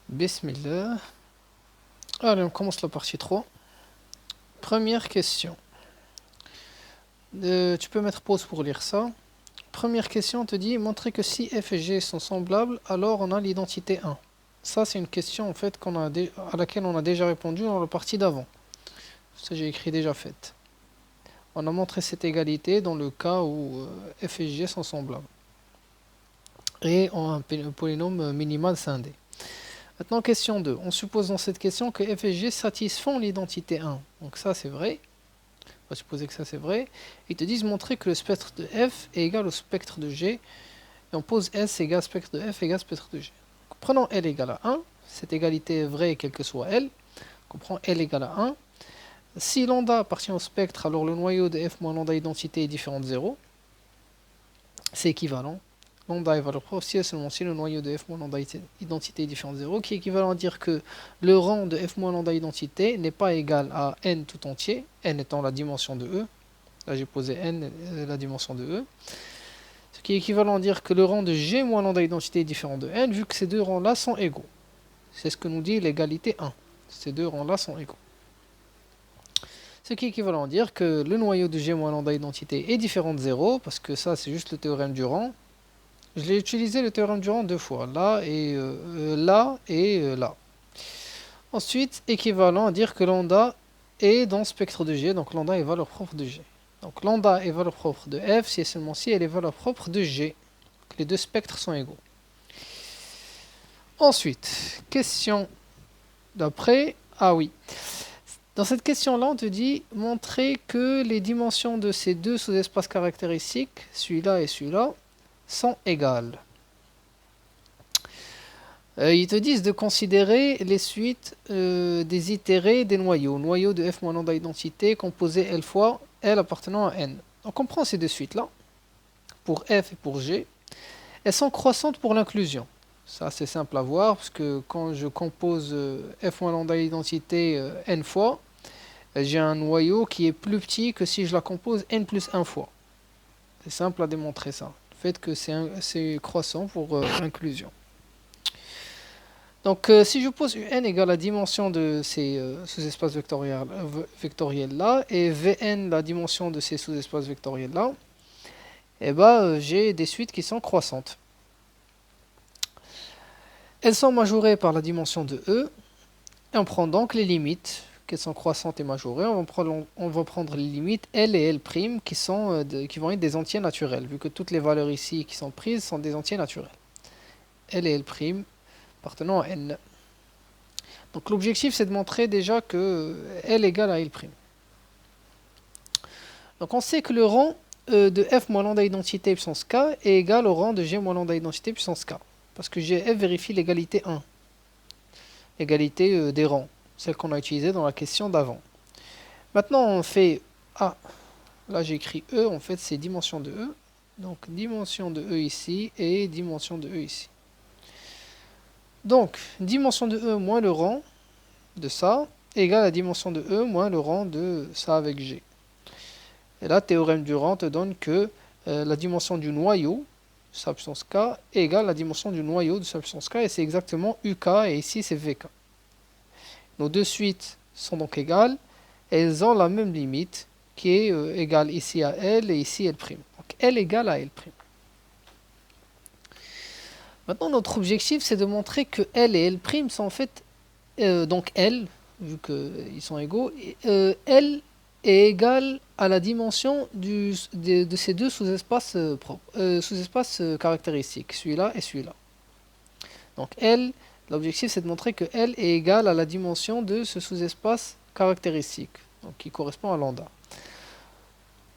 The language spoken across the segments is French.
Bismillah. Allez, on commence la partie 3. Première question. Tu peux mettre pause pour lire ça. Première question te dit montrer que si f et g sont semblables, alors on a l'identité 1. Ça, c'est une question en fait à laquelle on a déjà répondu dans la partie d'avant. Ça, j'ai écrit déjà faite. On a montré cette égalité dans le cas où f et g sont semblables. Et on a un polynôme minimal scindé. Maintenant, question 2. On suppose dans cette question que f et g satisfont l'identité 1. Donc ça, c'est vrai. On va supposer que ça, c'est vrai. Ils te disent montrer que le spectre de f est égal au spectre de g. Et on pose S égale spectre de f égale spectre de g. Donc, prenons L égale à 1. Cette égalité est vraie quel que soit L. On prend L égale à 1. Si lambda appartient au spectre, alors le noyau de f moins lambda identité est différent de 0. C'est équivalent. Lambda est valeur propre si et seulement si le noyau de f moins lambda identité est différent de 0, qui est équivalent à dire que le rang de f moins lambda identité n'est pas égal à n tout entier, n étant la dimension de E. Là j'ai posé n, la dimension de E. Ce qui est équivalent à dire que le rang de g moins lambda identité est différent de n, vu que ces deux rangs-là sont égaux. C'est ce que nous dit l'égalité 1. Ces deux rangs-là sont égaux. Ce qui est équivalent à dire que le noyau de g moins lambda identité est différent de 0, parce que ça c'est juste le théorème du rang. Je l'ai utilisé le théorème du rang deux fois, là et là. Ensuite, équivalent à dire que lambda est dans le spectre de G, donc lambda est valeur propre de G. Donc lambda est valeur propre de F si et seulement si elle est valeur propre de G. Les deux spectres sont égaux. Ensuite, question d'après. Ah oui. Dans cette question-là, on te dit montrer que les dimensions de ces deux sous-espaces caractéristiques, celui-là et celui-là, sont égales. Ils te disent de considérer les suites des itérés des noyaux. Noyau de f moins lambda identité composé L fois L appartenant à n. Donc on prend ces deux suites-là, pour f et pour g. Elles sont croissantes pour l'inclusion. Ça c'est simple à voir, parce que quand je compose f moins lambda identité n fois, j'ai un noyau qui est plus petit que si je la compose n plus 1 fois. C'est simple à démontrer ça. Le fait que c'est croissant pour l'inclusion. Donc si je pose un égale la dimension de ces sous-espaces vectoriels là, et Vn la dimension de ces sous-espaces vectoriels là, et j'ai des suites qui sont croissantes. Elles sont majorées par la dimension de E, et on prend donc les limites, qu'elles sont croissantes et majorées. On va prendre les limites L et L' qui vont être des entiers naturels, vu que toutes les valeurs ici qui sont prises sont des entiers naturels. L et L' appartenant à n. Donc l'objectif c'est de montrer déjà que L égale à L'. Donc on sait que le rang de f moins lambda identité puissance k est égal au rang de g moins lambda identité puissance k. Parce que gf vérifie l'égalité 1. L'égalité des rangs, celle qu'on a utilisée dans la question d'avant. Maintenant on fait là j'ai écrit E, en fait c'est dimension de E. Donc dimension de E ici et dimension de E ici. Donc dimension de E moins le rang de ça égale à la dimension de E moins le rang de ça avec G. Et là, théorème du rang te donne que la dimension du noyau de sa puissance k est égale à la dimension du noyau de sa puissance k, et c'est exactement UK, et ici c'est VK. Nos deux suites sont donc égales, et elles ont la même limite, qui est égale ici à L et ici L'. Donc L égale à L'. Maintenant, notre objectif, c'est de montrer que L et L' sont en fait, donc L, vu qu'ils sont égaux, L est égal à la dimension de ces deux sous-espaces sous-espaces caractéristiques, celui-là et celui-là. Donc L, l'objectif c'est de montrer que L est égal à la dimension de ce sous-espace caractéristique, donc qui correspond à lambda.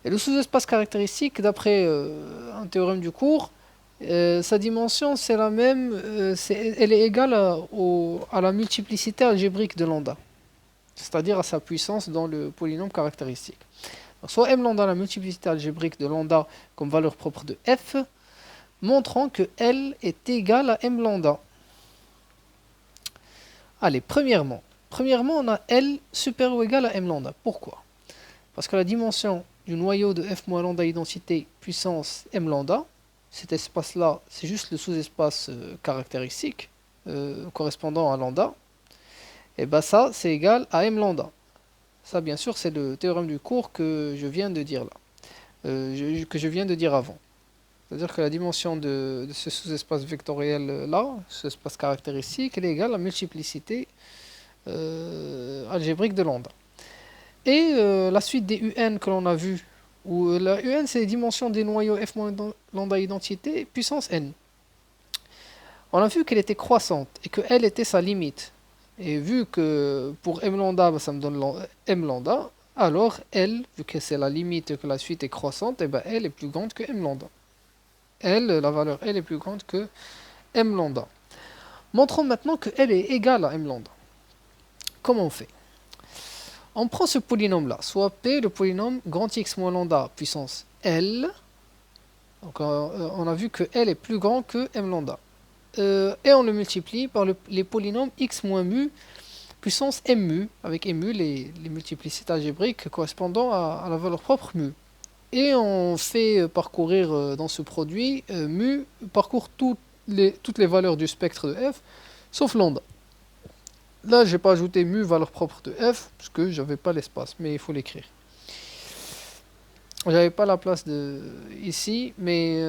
Et le sous-espace caractéristique, d'après un théorème du cours, sa dimension c'est la même, elle est égale à la multiplicité algébrique de lambda, c'est-à-dire à sa puissance dans le polynôme caractéristique. Donc, soit m lambda la multiplicité algébrique de lambda comme valeur propre de f, montrant que L est égal à m lambda. Allez, premièrement, on a L supérieur ou égal à m lambda. Pourquoi? Parce que la dimension du noyau de f moins lambda identité puissance m lambda, cet espace-là, c'est juste le sous-espace caractéristique, correspondant à lambda, et ben ça c'est égal à m lambda. Ça bien sûr c'est le théorème du cours que je viens de dire là, que je viens de dire avant. C'est-à-dire que la dimension de ce sous-espace vectoriel là, ce espace caractéristique, elle est égale à la multiplicité algébrique de lambda. Et la suite des UN que l'on a vu, où la UN c'est les dimensions des noyaux f moins lambda identité puissance n. On a vu qu'elle était croissante et que L était sa limite. Et vu que pour m lambda, ça me donne m lambda, alors L, vu que c'est la limite et que la suite est croissante, et ben L est plus grande que m lambda. L, la valeur L est plus grande que m lambda. Montrons maintenant que L est égale à m lambda. Comment on fait? On prend ce polynôme-là, soit P, le polynôme grand X moins lambda puissance L. Donc on a vu que L est plus grand que m lambda. Et on le multiplie par les polynômes x moins mu puissance mu, avec mu les multiplicités algébriques correspondant à la valeur propre mu. Et on fait parcourir dans ce produit, mu parcourt toutes les valeurs du spectre de f, sauf lambda. Là, je n'ai pas ajouté mu valeur propre de f, parce que je n'avais pas l'espace, mais il faut l'écrire. J'avais pas la place ici, mais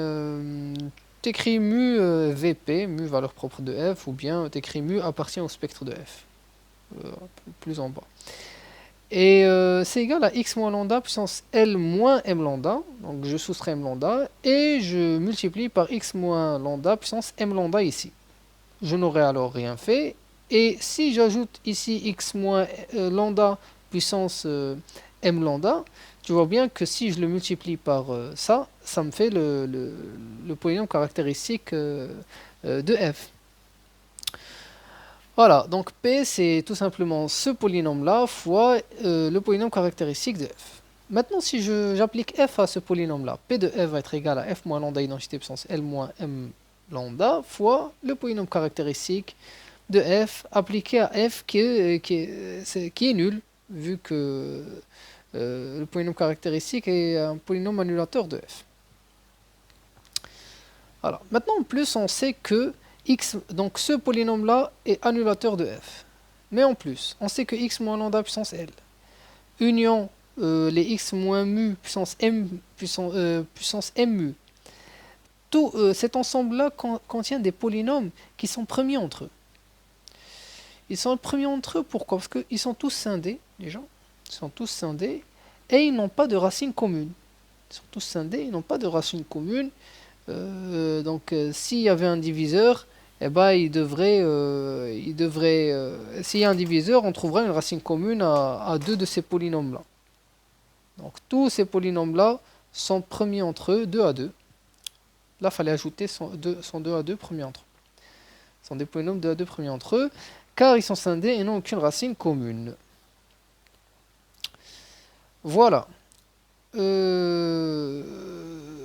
t'écris mu vp, mu valeur propre de f, ou bien t'écris mu appartient au spectre de f, plus en bas. Et c'est égal à x moins lambda puissance L moins m lambda, donc je soustrais m lambda, et je multiplie par x moins lambda puissance m lambda ici. Je n'aurai alors rien fait, et si j'ajoute ici x moins lambda puissance m lambda, tu vois bien que si je le multiplie par ça me fait le polynôme caractéristique de f. Voilà, donc P c'est tout simplement ce polynôme-là fois le polynôme caractéristique de f. Maintenant, si j'applique f à ce polynôme-là, P de f va être égal à f moins lambda identité puissance L moins m lambda fois le polynôme caractéristique de f appliqué à f qui est nul, vu que le polynôme caractéristique est un polynôme annulateur de f. Alors, maintenant, en plus, on sait que x, donc ce polynôme-là est annulateur de f. Mais en plus, on sait que x moins lambda puissance L, union les x moins mu puissance m mu, tout cet ensemble-là contient des polynômes qui sont premiers entre eux. Ils sont premiers entre eux, pourquoi? Parce qu'ils sont tous scindés, déjà. Ils sont tous scindés, et ils n'ont pas de racine commune. Ils sont tous scindés, ils n'ont pas de racine commune. Donc, s'il y avait un diviseur, eh ben, s'il y a un diviseur, on trouvera une racine commune à deux de ces polynômes-là. Donc, tous ces polynômes-là sont premiers entre eux, 2 à 2. Là, il fallait ajouter son 2 à 2 premiers entre eux. Ce sont des polynômes 2 à 2 premiers entre eux, car ils sont scindés et n'ont aucune racine commune. Voilà.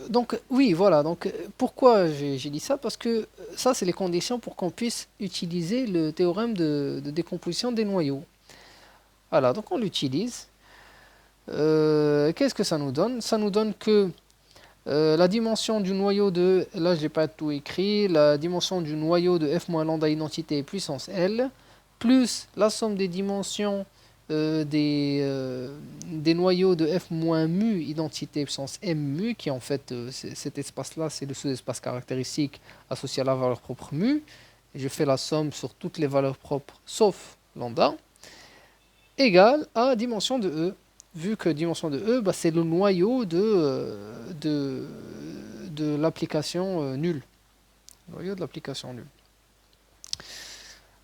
Donc, oui, voilà. Donc, pourquoi j'ai dit ça? Parce que ça, c'est les conditions pour qu'on puisse utiliser le théorème de décomposition des noyaux. Voilà, donc on l'utilise. Qu'est-ce que ça nous donne? Ça nous donne que la dimension du noyau de... Là, je n'ai pas tout écrit. La dimension du noyau de f moins lambda identité puissance L, plus la somme des dimensions des noyaux de f moins mu identité puissance m mu, qui en fait, cet espace-là, c'est le sous-espace caractéristique associé à la valeur propre mu. Et je fais la somme sur toutes les valeurs propres, sauf lambda, égale à dimension de E. Vu que dimension de E, bah, c'est le noyau de l'application nulle. Noyau de l'application nulle.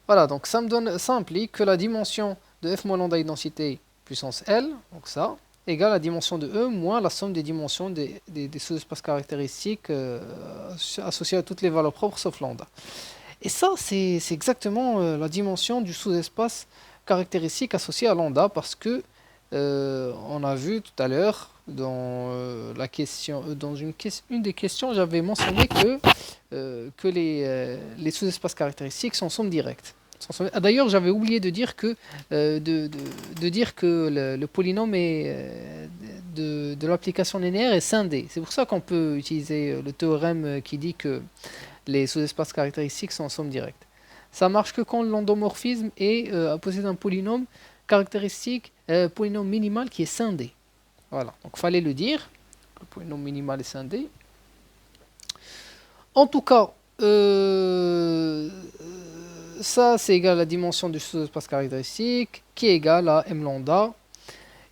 Voilà, donc ça implique que la dimension de f moins lambda identité puissance L, donc ça, égale la dimension de E moins la somme des dimensions des sous-espaces caractéristiques associés à toutes les valeurs propres sauf lambda. Et ça, c'est exactement la dimension du sous-espace caractéristique associé à lambda, parce que on a vu tout à l'heure dans la question, dans une des questions, j'avais mentionné que les sous-espaces caractéristiques sont sommes directes. D'ailleurs, j'avais oublié de dire que le polynôme de l'application linéaire est scindé. C'est pour ça qu'on peut utiliser le théorème qui dit que les sous-espaces caractéristiques sont en somme directe. Ça marche que quand l'endomorphisme possède un polynôme caractéristique, polynôme minimal qui est scindé. Voilà, donc fallait le dire. Le polynôme minimal est scindé. En tout cas, ça c'est égal à la dimension du sous-espace caractéristique qui est égale à m lambda.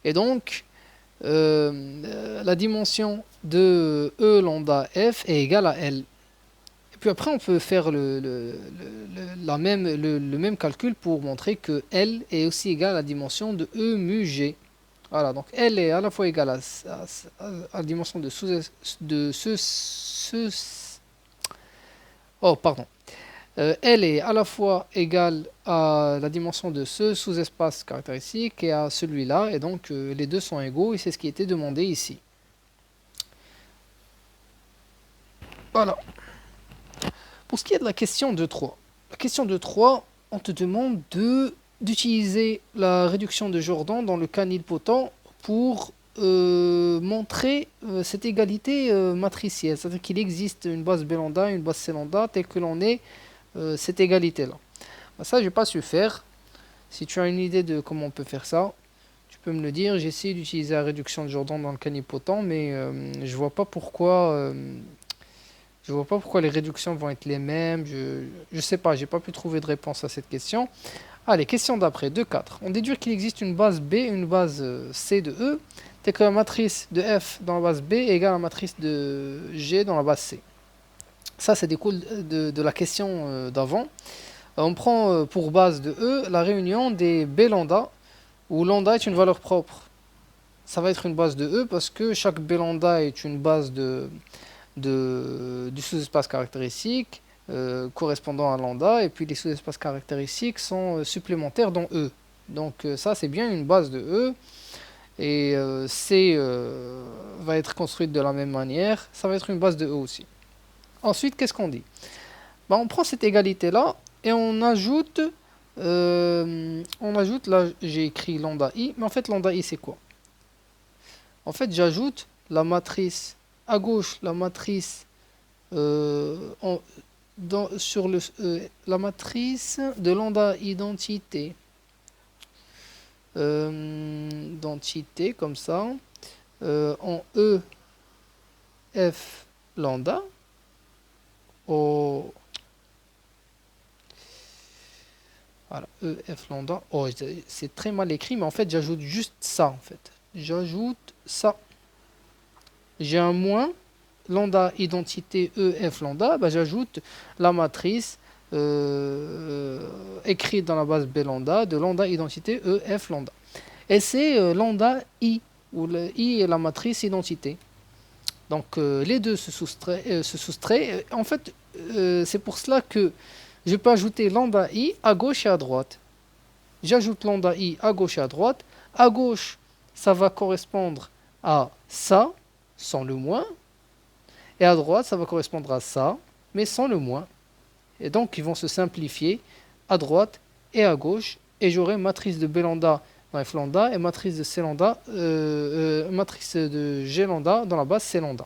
Et donc, la dimension de E lambda f est égale à L. Et puis après, on peut faire le même calcul pour montrer que L est aussi égal à la dimension de E mu G. Voilà, donc L est à la fois égale à la dimension de oh, pardon. L est à la fois égale à la dimension de ce sous-espace caractéristique et à celui-là, et donc les deux sont égaux, et c'est ce qui était demandé ici. Voilà. Pour ce qui est de la question 2.3, la question 2.3, on te demande d'utiliser la réduction de Jordan dans le cas nilpotent pour montrer cette égalité matricielle, c'est-à-dire qu'il existe une base B lambda, une base C lambda, telle que l'on est cette égalité-là. Ça, j'ai pas su faire. Si tu as une idée de comment on peut faire ça, tu peux me le dire. J'ai essayé d'utiliser la réduction de Jordan dans le cas nilpotent, mais je vois pas pourquoi. Je vois pas pourquoi les réductions vont être les mêmes. Je sais pas, j'ai pas pu trouver de réponse à cette question. Allez, question d'après, 2.4. On déduit qu'il existe une base B et une base C de E, telle que la matrice de F dans la base B est égale à la matrice de G dans la base C. Ça découle de la question d'avant. On prend pour base de E la réunion des B lambda, où lambda est une valeur propre. Ça va être une base de E parce que chaque B lambda est une base du sous-espace caractéristique correspondant à lambda, et puis les sous-espaces caractéristiques sont supplémentaires dans E. Donc ça c'est bien une base de E, et C va être construite de la même manière, ça va être une base de E aussi. Ensuite, qu'est-ce qu'on dit? On prend cette égalité là et on ajoute là j'ai écrit lambda i, mais en fait lambda i c'est quoi? En fait j'ajoute la matrice à gauche, la matrice sur la matrice de lambda identité, d'entité comme ça, en E F lambda au voilà, E F lambda. Oh, c'est très mal écrit, mais en fait j'ajoute juste ça en fait. J'ajoute ça. J'ai un moins lambda identité E F lambda, j'ajoute la matrice écrite dans la base B lambda de lambda identité E F lambda. Et c'est lambda I, où le I est la matrice identité. Donc les deux se soustraient. En fait, c'est pour cela que je peux ajouter lambda I à gauche et à droite. J'ajoute lambda I à gauche et à droite. À gauche, ça va correspondre à ça, sans le moins. Et à droite, ça va correspondre à ça, mais sans le moins. Et donc, ils vont se simplifier à droite et à gauche. Et j'aurai matrice de B lambda dans F lambda et matrice de C lambda, matrice de G lambda dans la base C lambda.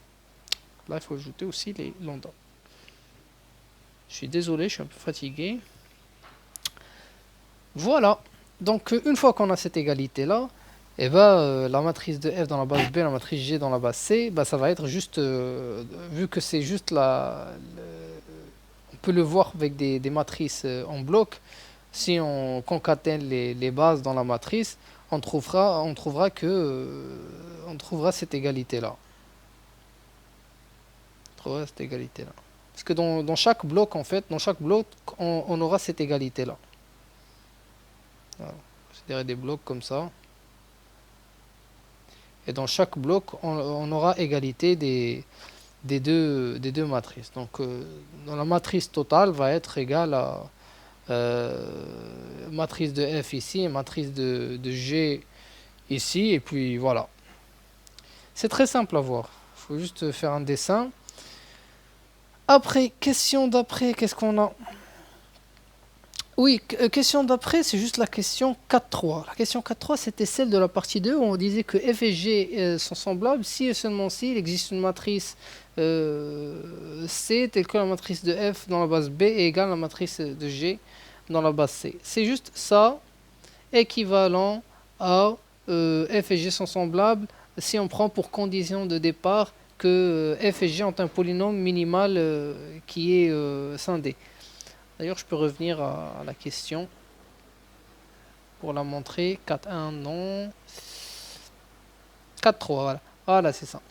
Là, il faut ajouter aussi les lambda. Je suis désolé, je suis un peu fatigué. Voilà. Donc, une fois qu'on a cette égalité-là, et la matrice de F dans la base B, la matrice G dans la base C, ça va être juste, vu que c'est juste on peut le voir avec des matrices en bloc, si on concatène les bases dans la matrice, on trouvera cette égalité-là. Parce que dans chaque bloc, en fait, on aura cette égalité-là. Voilà. Considérez des blocs comme ça. Et dans chaque bloc, on aura égalité des deux matrices. Donc, dans la matrice totale va être égale à matrice de F ici et matrice de G ici. Et puis voilà. C'est très simple à voir. Il faut juste faire un dessin. Après, question d'après, qu'est-ce qu'on a? Oui, question d'après, c'est juste la question 4.3. La question 4.3, c'était celle de la partie 2 où on disait que f et g sont semblables si et seulement si il existe une matrice C telle que la matrice de f dans la base B est égale à la matrice de g dans la base C. C'est juste ça, équivalent à f et g sont semblables si on prend pour condition de départ que f et g ont un polynôme minimal qui est scindé. D'ailleurs, je peux revenir à la question pour la montrer. 4.1, non. 4.3, voilà. Voilà, c'est ça.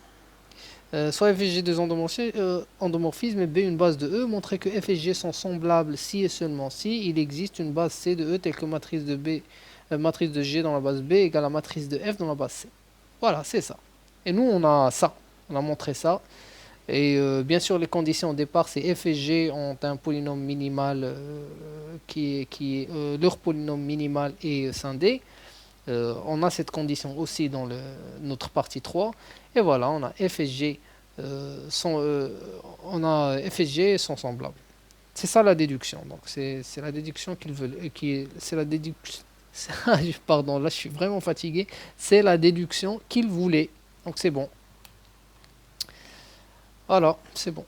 Soit f et g deux endomorphismes et B une base de E, montrer que f et g sont semblables si et seulement si il existe une base C de E telle que matrice de B, matrice de G dans la base B égale à matrice de F dans la base C. Voilà, c'est ça. Et nous, on a ça. On a montré ça. Et bien sûr, les conditions au départ, c'est f et g ont un polynôme minimal leur polynôme minimal est scindé. On a cette condition aussi dans notre partie 3. Et voilà, on a f et g sont semblables. C'est ça la déduction. Donc c'est la déduction qu'ils veulent, c'est la déduction. Pardon, là je suis vraiment fatigué. C'est la déduction qu'ils voulaient. Donc c'est bon. Voilà, c'est bon.